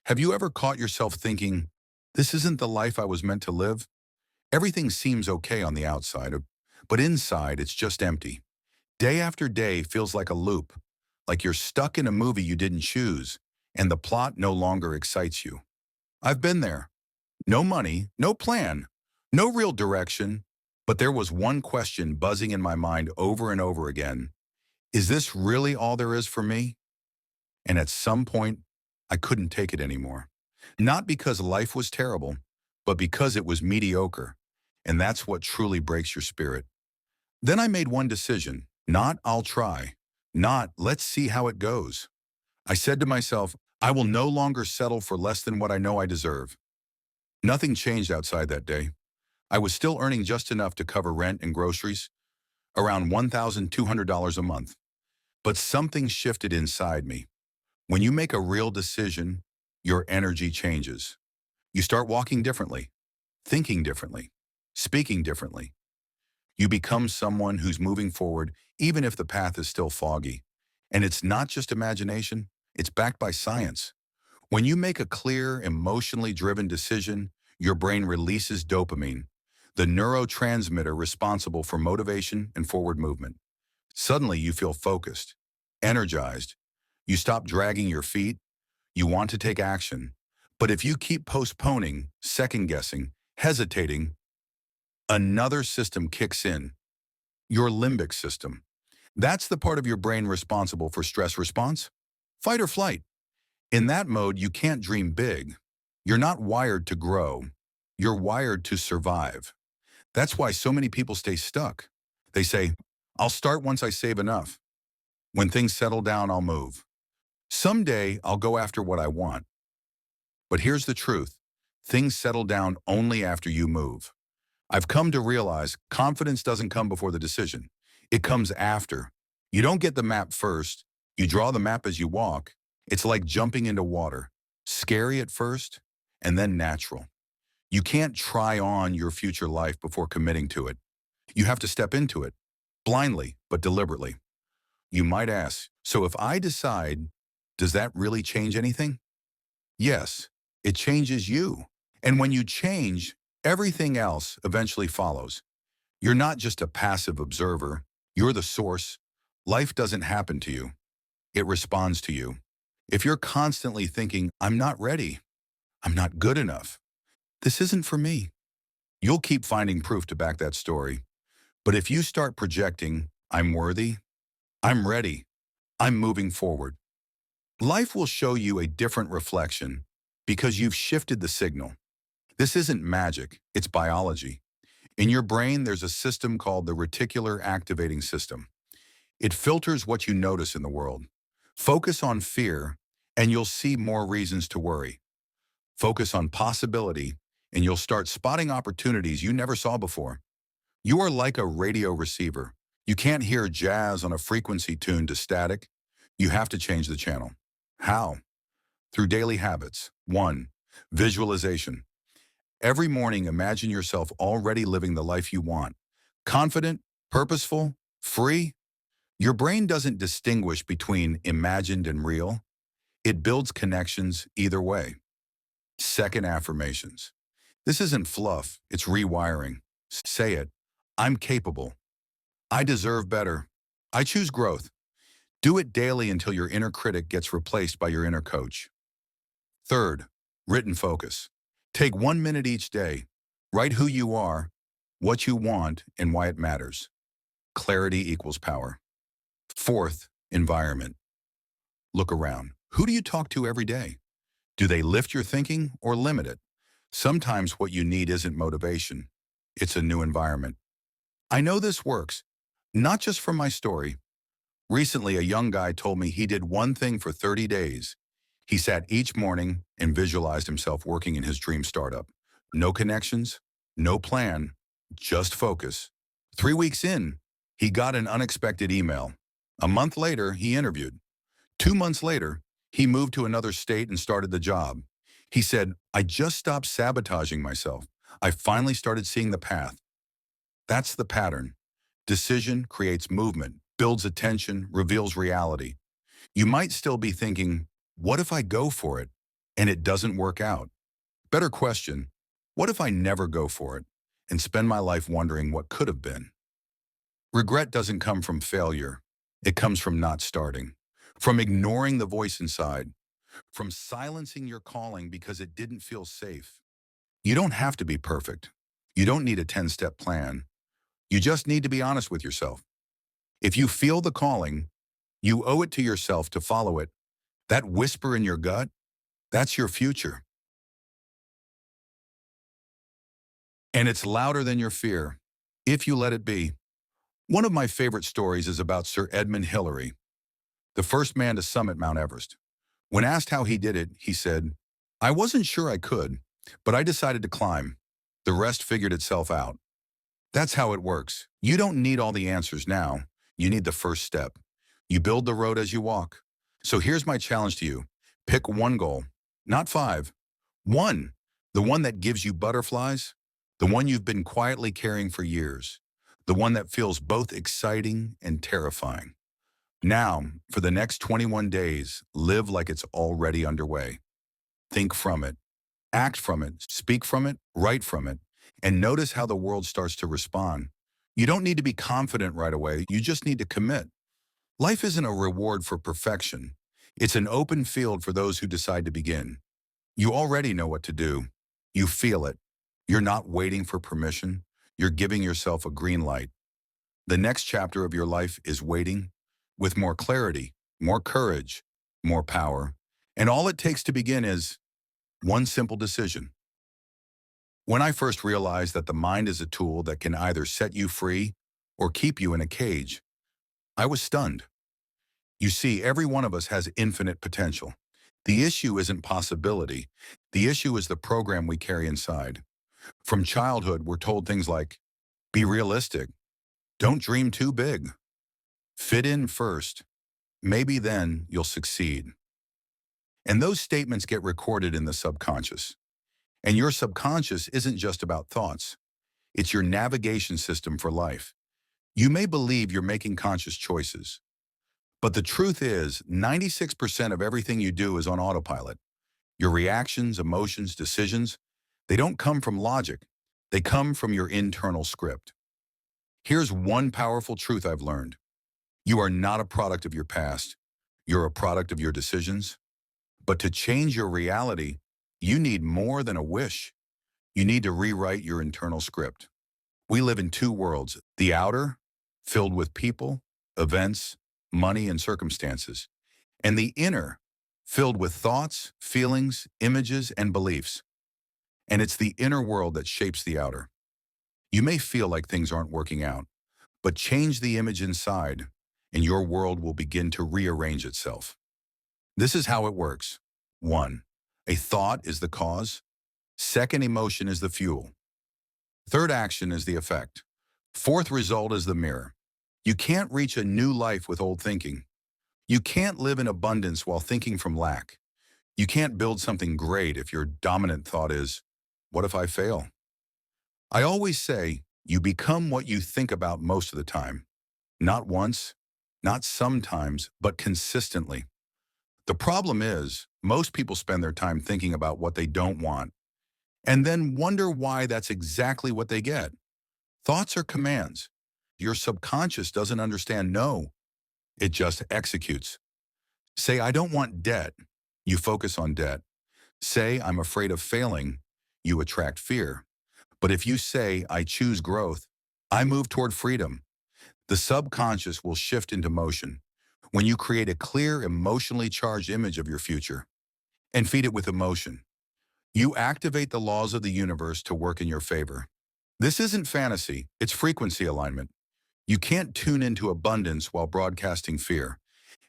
Have you ever caught yourself thinking, this isn't the life I was meant to live? Everything seems okay on the outside, but inside it's just empty. Day after day feels like a loop, like you're stuck in a movie you didn't choose, and the plot no longer excites you. I've been there. No money, no plan, no real direction, but there was one question buzzing in my mind over and over again. Is this really all there is for me? And at some point, I couldn't take it anymore. Not because life was terrible, but because it was mediocre. And that's what truly breaks your spirit. Then I made one decision, not I'll try, not let's see how it goes. I said to myself, I will no longer settle for less than what I know I deserve. Nothing changed outside that day. I was still earning just enough to cover rent and groceries, around $1,200 a month. But something shifted inside me. When you make a real decision, your energy changes. You start walking differently, thinking differently, speaking differently. You become someone who's moving forward even if the path is still foggy. And it's not just imagination, it's backed by science. When you make a clear, emotionally driven decision, your brain releases dopamine, the neurotransmitter responsible for motivation and forward movement. Suddenly you feel focused, energized. You stop dragging your feet. You want to take action. But if you keep postponing, second-guessing, hesitating, another system kicks in, your limbic system. That's the part of your brain responsible for stress response, fight or flight. In that mode, you can't dream big. You're not wired to grow. You're wired to survive. That's why so many people stay stuck. They say, I'll start once I save enough. When things settle down, I'll move. Someday, I'll go after what I want. But here's the truth. Things settle down only after you move. I've come to realize confidence doesn't come before the decision. It comes after. You don't get the map first. You draw the map as you walk. It's like jumping into water. Scary at first, and then natural. You can't try on your future life before committing to it. You have to step into it, blindly but deliberately. You might ask, so if I decide, does that really change anything? Yes, it changes you. And when you change, everything else eventually follows. You're not just a passive observer. You're the source. Life doesn't happen to you. It responds to you. If you're constantly thinking, I'm not ready, I'm not good enough, this isn't for me, you'll keep finding proof to back that story. But if you start projecting, I'm worthy, I'm ready, I'm moving forward, life will show you a different reflection because you've shifted the signal. This isn't magic, it's biology. In your brain, there's a system called the reticular activating system. It filters what you notice in the world. Focus on fear, and you'll see more reasons to worry. Focus on possibility, and you'll start spotting opportunities you never saw before. You are like a radio receiver. You can't hear jazz on a frequency tuned to static. You have to change the channel. How? Through daily habits. 1. Visualization. Every morning, imagine yourself already living the life you want. Confident, purposeful, free. Your brain doesn't distinguish between imagined and real. It builds connections either way. 2nd, affirmations. This isn't fluff, it's rewiring. Say it. I'm capable. I deserve better. I choose growth. Do it daily until your inner critic gets replaced by your inner coach. 3rd, written focus. Take 1 minute each day. Write who you are, what you want, and why it matters. Clarity equals power. 4th, environment. Look around. Who do you talk to every day? Do they lift your thinking or limit it? Sometimes what you need isn't motivation. It's a new environment. I know this works, not just from my story. Recently, a young guy told me he did one thing for 30 days. He sat each morning and visualized himself working in his dream startup. No connections, no plan, just focus. 3 weeks in, he got an unexpected email. A month later, he interviewed. 2 months later, he moved to another state and started the job. He said, I just stopped sabotaging myself. I finally started seeing the path. That's the pattern. Decision creates movement, builds attention, reveals reality. You might still be thinking, what if I go for it? and it doesn't work out. Better question, what if I never go for it and spend my life wondering what could have been? Regret doesn't come from failure. It comes from not starting, from ignoring the voice inside, from silencing your calling because it didn't feel safe. You don't have to be perfect. You don't need a 10-step plan. You just need to be honest with yourself. If you feel the calling, you owe it to yourself to follow it. That whisper in your gut, that's your future. And it's louder than your fear, if you let it be. One of my favorite stories is about Sir Edmund Hillary, the first man to summit Mount Everest. When asked how he did it, he said, "I wasn't sure I could, but I decided to climb. The rest figured itself out." That's how it works. You don't need all the answers now. You need the first step. You build the road as you walk. So here's my challenge to you. Pick one goal, not five. One, the one that gives you butterflies, the one you've been quietly carrying for years, the one that feels both exciting and terrifying. Now, for the next 21 days, live like it's already underway. Think from it, act from it, speak from it, write from it, and notice how the world starts to respond. You don't need to be confident right away, you just need to commit. Life isn't a reward for perfection. It's an open field for those who decide to begin. You already know what to do. You feel it. You're not waiting for permission. You're giving yourself a green light. The next chapter of your life is waiting, with more clarity, more courage, more power. And all it takes to begin is one simple decision. When I first realized that the mind is a tool that can either set you free or keep you in a cage, I was stunned. You see, every one of us has infinite potential. The issue isn't possibility. The issue is the program we carry inside. From childhood, we're told things like, be realistic, don't dream too big, fit in first, maybe then you'll succeed. And those statements get recorded in the subconscious. And your subconscious isn't just about thoughts. It's your navigation system for life. You may believe you're making conscious choices, but the truth is 96% of everything you do is on autopilot. Your reactions, emotions, decisions, they don't come from logic. They come from your internal script. Here's one powerful truth I've learned. You are not a product of your past. You're a product of your decisions. But to change your reality, you need more than a wish. You need to rewrite your internal script. We live in two worlds, the outer, filled with people, events, money, and circumstances, and the inner, filled with thoughts, feelings, images, and beliefs. And it's the inner world that shapes the outer. You may feel like things aren't working out, but change the image inside, and your world will begin to rearrange itself. This is how it works. 1. A thought is the cause. Second, emotion is the fuel. Third, action is the effect. Fourth, result is the mirror. You can't reach a new life with old thinking. You can't live in abundance while thinking from lack. You can't build something great if your dominant thought is, what if I fail? I always say, you become what you think about most of the time. Not once, not sometimes, but consistently. The problem is, most people spend their time thinking about what they don't want, and then wonder why that's exactly what they get. Thoughts are commands. Your subconscious doesn't understand no. It just executes. Say, I don't want debt. You focus on debt. Say, I'm afraid of failing. You attract fear. But if you say, I choose growth, I move toward freedom, the subconscious will shift into motion. When you create a clear, emotionally charged image of your future and feed it with emotion, you activate the laws of the universe to work in your favor. This isn't fantasy, it's frequency alignment. You can't tune into abundance while broadcasting fear.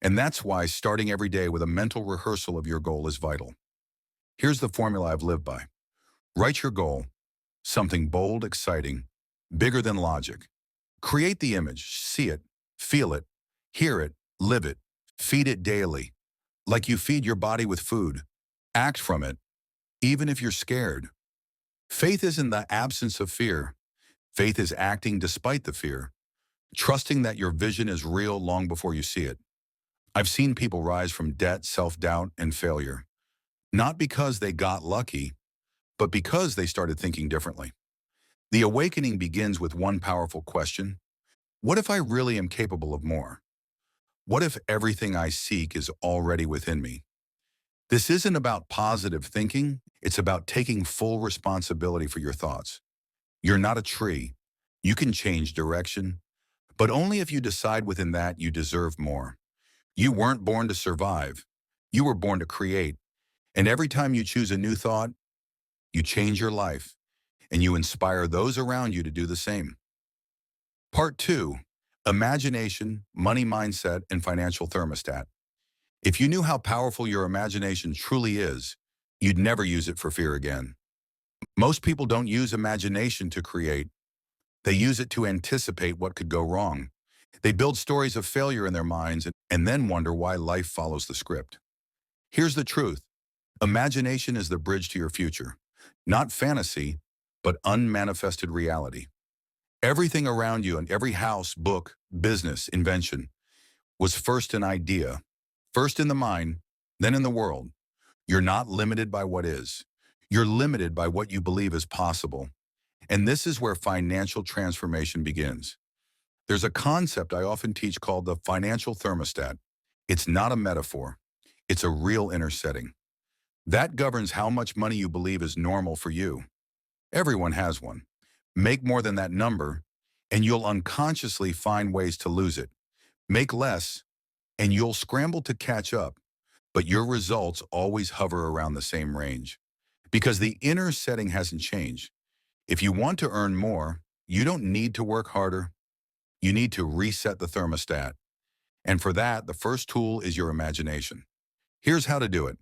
And that's why starting every day with a mental rehearsal of your goal is vital. Here's the formula I've lived by. Write your goal, something bold, exciting, bigger than logic. Create the image, see it, feel it, hear it, live it, feed it daily. Like you feed your body with food. Act from it, even if you're scared. Faith isn't the absence of fear. Faith is acting despite the fear, trusting that your vision is real long before you see it. I've seen people rise from debt, self-doubt, and failure. not because they got lucky, but because they started thinking differently. The awakening begins with one powerful question. What if I really am capable of more? What if everything I seek is already within me? This isn't about positive thinking. It's about taking full responsibility for your thoughts. You're not a tree. You can change direction, but only if you decide within that you deserve more. You weren't born to survive. You were born to create. And every time you choose a new thought, you change your life and you inspire those around you to do the same. Part 2, imagination, money mindset, and financial thermostat. If you knew how powerful your imagination truly is, you'd never use it for fear again. Most people don't use imagination to create. They use it to anticipate what could go wrong. They build stories of failure in their minds and then wonder why life follows the script. Here's the truth. Imagination is the bridge to your future. Not fantasy, but unmanifested reality. Everything around you and every house, book, business, invention was first an idea, first in the mind, then in the world. You're not limited by what is. You're limited by what you believe is possible. And this is where financial transformation begins. There's a concept I often teach called the financial thermostat. It's not a metaphor. It's a real inner setting. That governs how much money you believe is normal for you. Everyone has one. Make more than that number, and you'll unconsciously find ways to lose it. Make less, and you'll scramble to catch up, but your results always hover around the same range. Because the inner setting hasn't changed. If you want to earn more, you don't need to work harder. You need to reset the thermostat. And for that, the first tool is your imagination. Here's how to do it.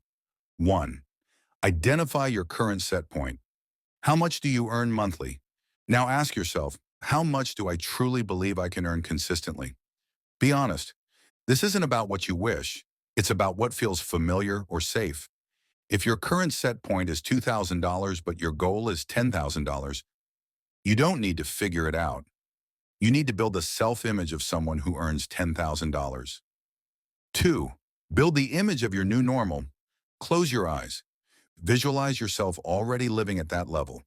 1. Identify your current set point. How much do you earn monthly? Now ask yourself, how much do I truly believe I can earn consistently? Be honest. This isn't about what you wish. It's about what feels familiar or safe. If your current set point is $2,000 but your goal is $10,000, you don't need to figure it out. You need to build a self-image of someone who earns $10,000. 2. Build the image of your new normal. Close your eyes. Visualize yourself already living at that level.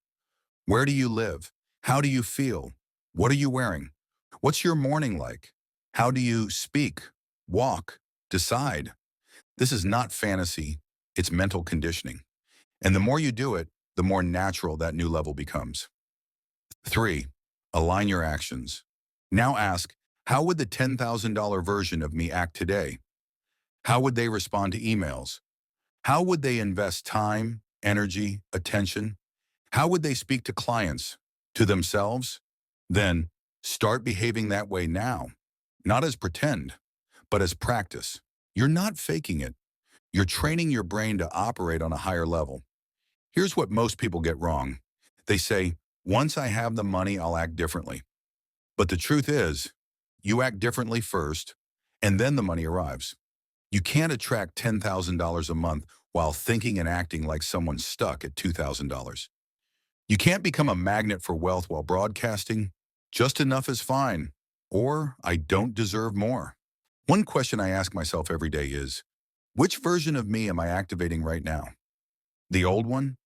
Where do you live? How do you feel? What are you wearing? What's your morning like? How do you speak, walk, decide? This is not fantasy, it's mental conditioning. And the more you do it, the more natural that new level becomes. 3. Align your actions. Now ask, how would the $10,000 version of me act today? How would they respond to emails? How would they invest time, energy, attention? How would they speak to clients, to themselves? Then start behaving that way now, not as pretend, but as practice. You're not faking it. You're training your brain to operate on a higher level. Here's what most people get wrong. They say, once I have the money, I'll act differently. But the truth is, you act differently first, and then the money arrives. You can't attract $10,000 a month while thinking and acting like someone stuck at $2,000. You can't become a magnet for wealth while broadcasting, just enough is fine, or I don't deserve more. One question I ask myself every day is, which version of me am I activating right now? The old one,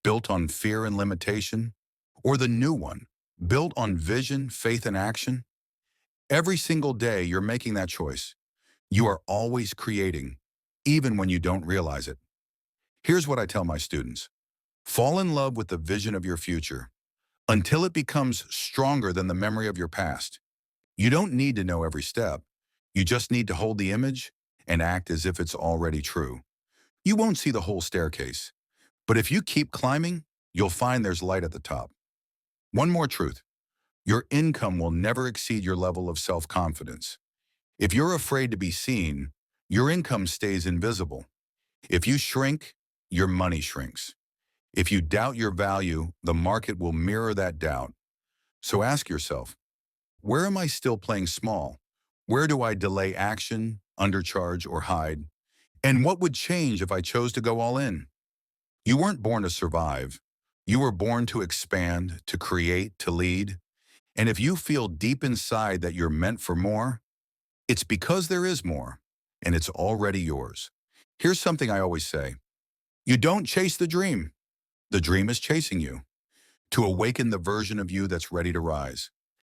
built on fear and limitation, or the new one, built on vision, faith, and action? Every single day you're making that choice. You are always creating, even when you don't realize it. Here's what I tell my students. Fall in love with the vision of your future until it becomes stronger than the memory of your past. You don't need to know every step. You just need to hold the image and act as if it's already true. You won't see the whole staircase, but if you keep climbing, you'll find there's light at the top. One more truth. Your income will never exceed your level of self-confidence. If you're afraid to be seen, your income stays invisible. If you shrink, your money shrinks. If you doubt your value, the market will mirror that doubt. So ask yourself, where am I still playing small? Where do I delay action, undercharge, or hide? And what would change if I chose to go all in? You weren't born to survive. You were born to expand, to create, to lead. And if you feel deep inside that you're meant for more, it's because there is more, and it's already yours. Here's something I always say. You don't chase the dream. The dream is chasing you to awaken the version of you that's ready to rise.